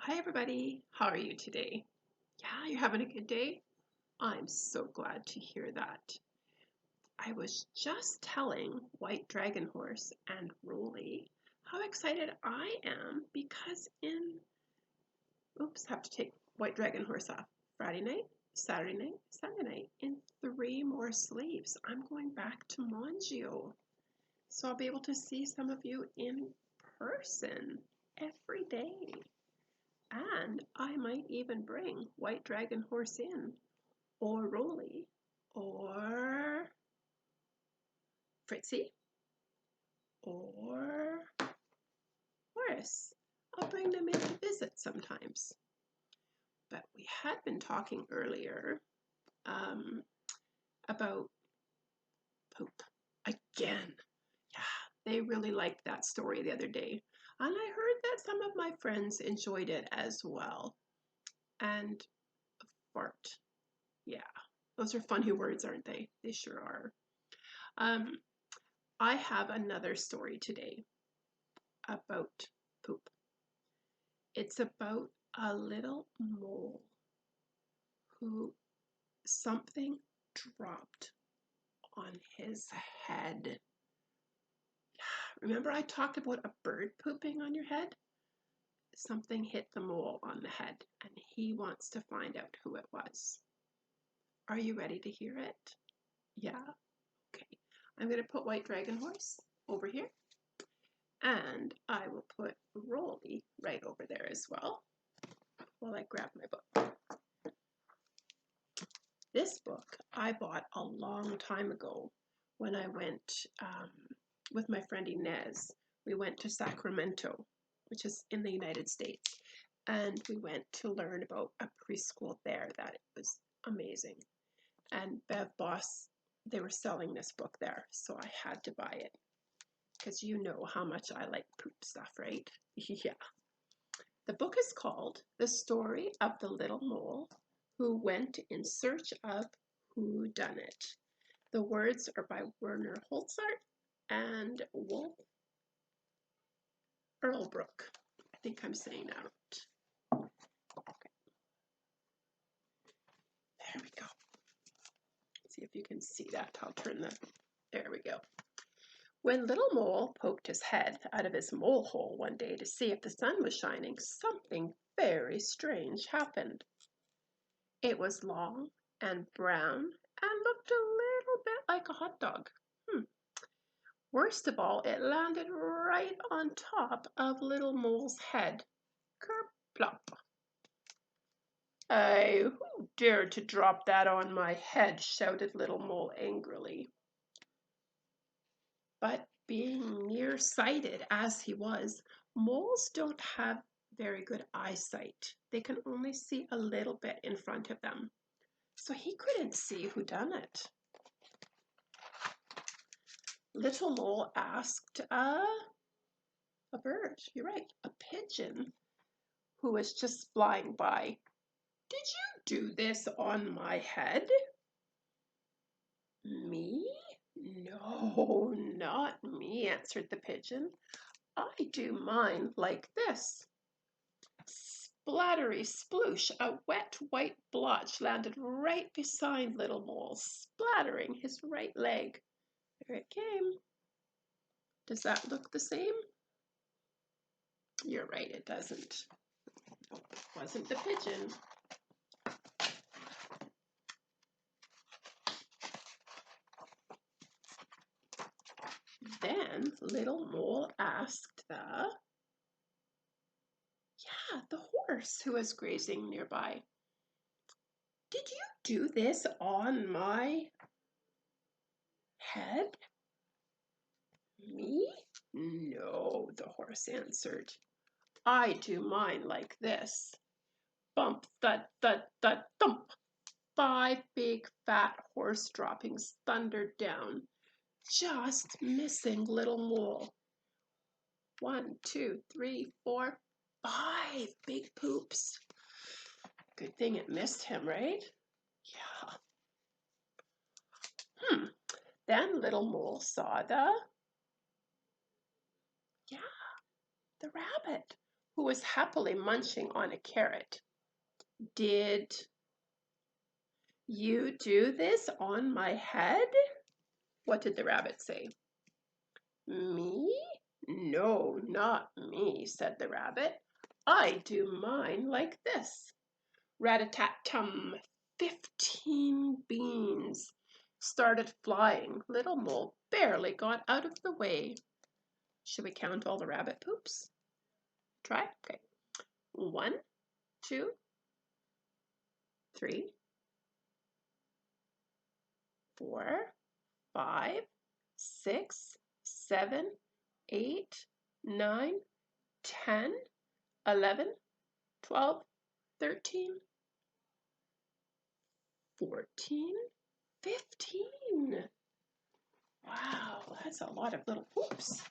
Hi, everybody. How are you today? Yeah, you're having a good day? I'm so glad to hear that. I was just telling White Dragon Horse and Rolly how excited I am because have to take White Dragon Horse off. Friday night, Saturday night, Sunday night, in 3 more sleeps, I'm going back to Mongio. So I'll be able to see some of you in person every day. And I might even bring White Dragon Horse in, or Rolly, or Fritzy, or Horace. I'll bring them in to visit sometimes. But we had been talking earlier about poop again. Yeah, they really liked that story the other day. And I heard that some of my friends enjoyed it as well. And fart. Yeah, those are funny words, aren't they? They sure are. I have another story today about poop. It's about a little mole who something dropped on his head. Remember I talked about a bird pooping on your head? Something hit the mole on the head and he wants to find out who it was. Are you ready to hear it? Yeah? Okay. I'm going to put White Dragon Horse over here. And I will put Rolly right over there as well while I grab my book. This book I bought a long time ago when I went with my friend Inez. We went to Sacramento, which is in the United States, and we went to learn about a preschool there that was amazing. And Bev Boss, they were selling this book there, so I had to buy it because you know how much I like poop stuff, right? Yeah. The book is called The Story of the Little Mole Who Went in Search of Who Done It. The words are by Werner Holzart and Wolf Earlbrook. I think I'm saying that right. Okay. There we go. Let's see if you can see that. I'll turn the, there we go. When Little Mole poked his head out of his mole hole one day to see if the sun was shining, something very strange happened. It was long and brown and looked a little bit like a hot dog. Worst of all, it landed right on top of Little Mole's head. Kerplop. Who dared to drop that on my head? Shouted Little Mole angrily. But being nearsighted as he was, moles don't have very good eyesight. They can only see a little bit in front of them. So he couldn't see who done it. Little Mole asked a bird, you're right, a pigeon, who was just flying by. Did you do this on my head? Me? No, not me, answered the pigeon. I do mine like this. Splattery sploosh, a wet white blotch landed right beside Little Mole, splattering his right leg. There it came. Does that look the same? You're right, it doesn't. Nope, it wasn't the pigeon. Then Little Mole asked the horse who was grazing nearby. Did you do this on my head? Me? No, the horse answered. I do mine like this. Bump, thud, thud, thud, thump. 5 big fat horse droppings thundered down, just missing Little Mole. 1, 2, 3, 4, 5 big poops. Good thing it missed him, right? Yeah. Then Little Mole saw the rabbit who was happily munching on a carrot. Did you do this on my head? What did the rabbit say? Me? No, not me, said the rabbit. I do mine like this. Rat-a-tat-tum, 15 beans started flying. Little Mole barely got out of the way. Should we count all the rabbit poops? Try? Okay. 1, 2, 3, 4, 5, 6, 7, 8, 9, 10, 11, 12, 13, 14, 15. Wow, that's a lot of little poops.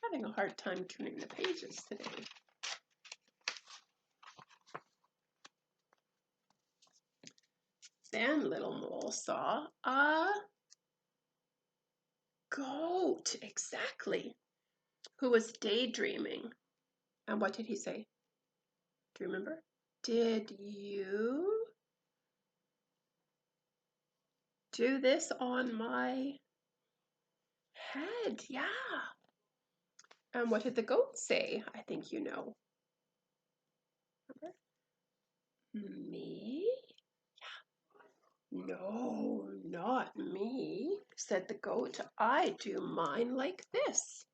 Having a hard time turning the pages today. Then Little Mole saw a goat, exactly, who was daydreaming. And what did he say? Do you remember? Did you do this on my head? Yeah. And what did the goat say? I think you know. Remember? Me? No, not me, said the goat. I do mine like this.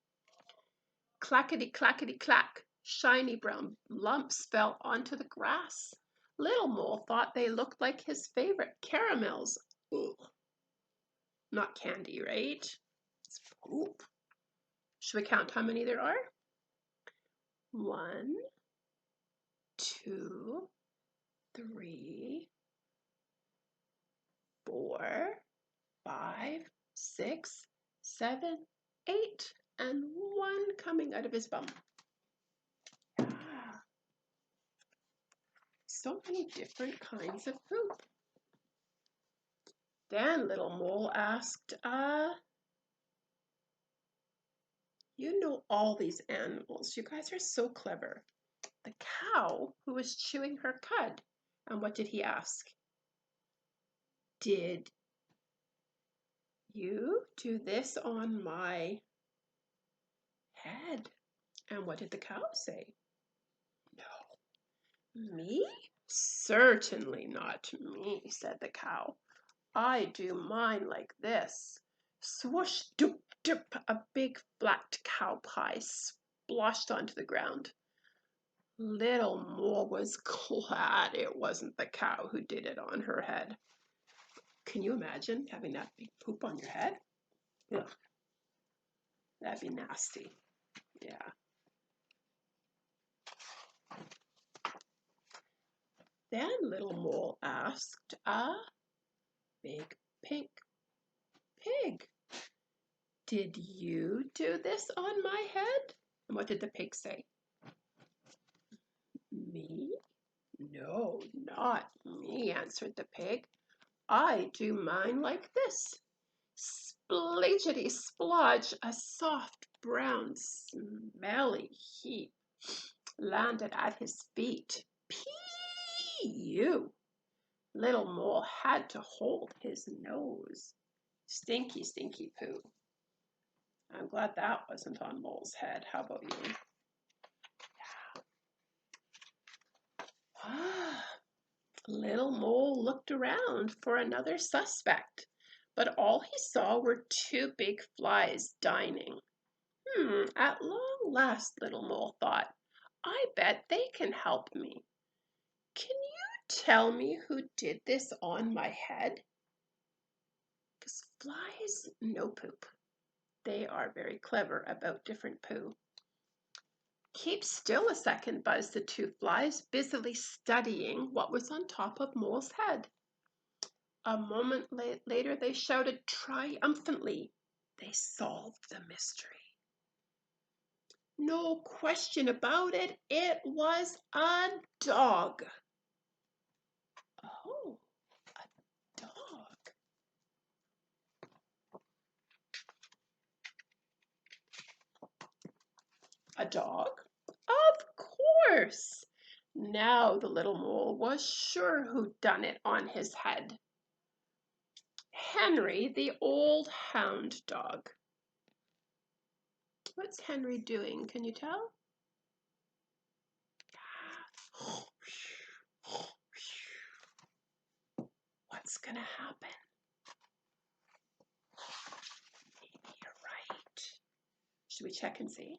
Clackety, clackety, clack. Shiny brown lumps fell onto the grass. Little Mole thought they looked like his favorite caramels. Ugh. Not candy, right? It's poop. Should we count how many there are? 1, 2, 3, 4, 5, 6, 7, 8, and 1 coming out of his bum. Ah, so many different kinds of poop. Then Little Mole asked, you know all these animals. You guys are so clever. The cow who was chewing her cud. And what did he ask? Did you do this on my head? And what did the cow say? No. Me? Certainly not me, said the cow. I do mine like this. Swoosh, doop, doop, a big flat cow pie splashed onto the ground. Little Mole was glad it wasn't the cow who did it on her head. Can you imagine having that big poop on your head? Ugh. That'd be nasty. Yeah. Then Little Mole asked a big pink pig, did you do this on my head? And what did the pig say? Me? No, not me, answered the pig. I do mine like this. Splidgety splodge, a soft, brown, smelly heap landed at his feet. Pee-you! Little Mole had to hold his nose. Stinky, stinky poo. I'm glad that wasn't on Mole's head. How about you? Yeah. Little Mole looked around for another suspect, but all he saw were 2 big flies dining. At long last, Little Mole thought, I bet they can help me. Can you tell me who did this on my head? Because flies no poop. They are very clever about different poo. Keep still a second, buzzed the 2 flies, busily studying what was on top of Mole's head. A moment later, they shouted triumphantly. They solved the mystery. No question about it, it was a dog. Oh, a dog. A dog? Of course! Now the little mole was sure who'd done it on his head. Henry, the old hound dog. What's Henry doing? Can you tell? What's gonna happen? Maybe you're right. Should we check and see?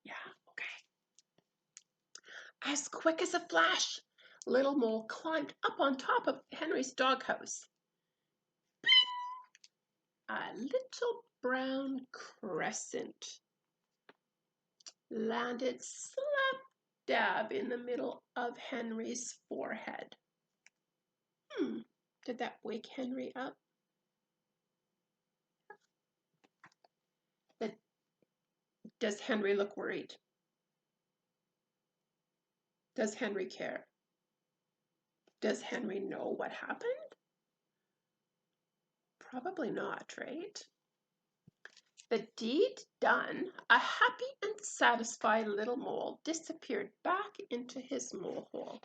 Yeah, okay. As quick as a flash, Little Mole climbed up on top of Henry's doghouse. A little brown crescent landed slap dab in the middle of Henry's forehead. Did that wake Henry up? Does Henry look worried? Does Henry care? Does Henry know what happened? Probably not, right? The deed done, a happy and satisfied little mole disappeared back into his mole hole.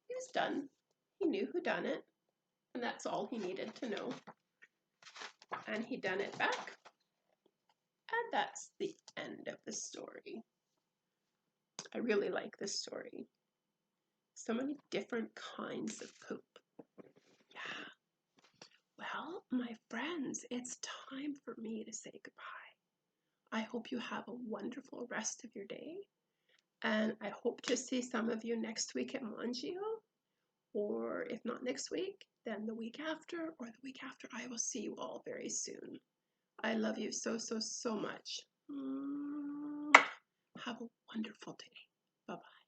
He was done. He knew who done it, and that's all he needed to know. And he done it back. And that's the end of the story. I really like this story. So many different kinds of poop. Yeah. Well, my friends, it's time for me to say goodbye. I hope you have a wonderful rest of your day. And I hope to see some of you next week at Mangio. Or if not next week, then the week after, or the week after. I will see you all very soon. I love you so, so, so much. Have a wonderful day. Bye-bye.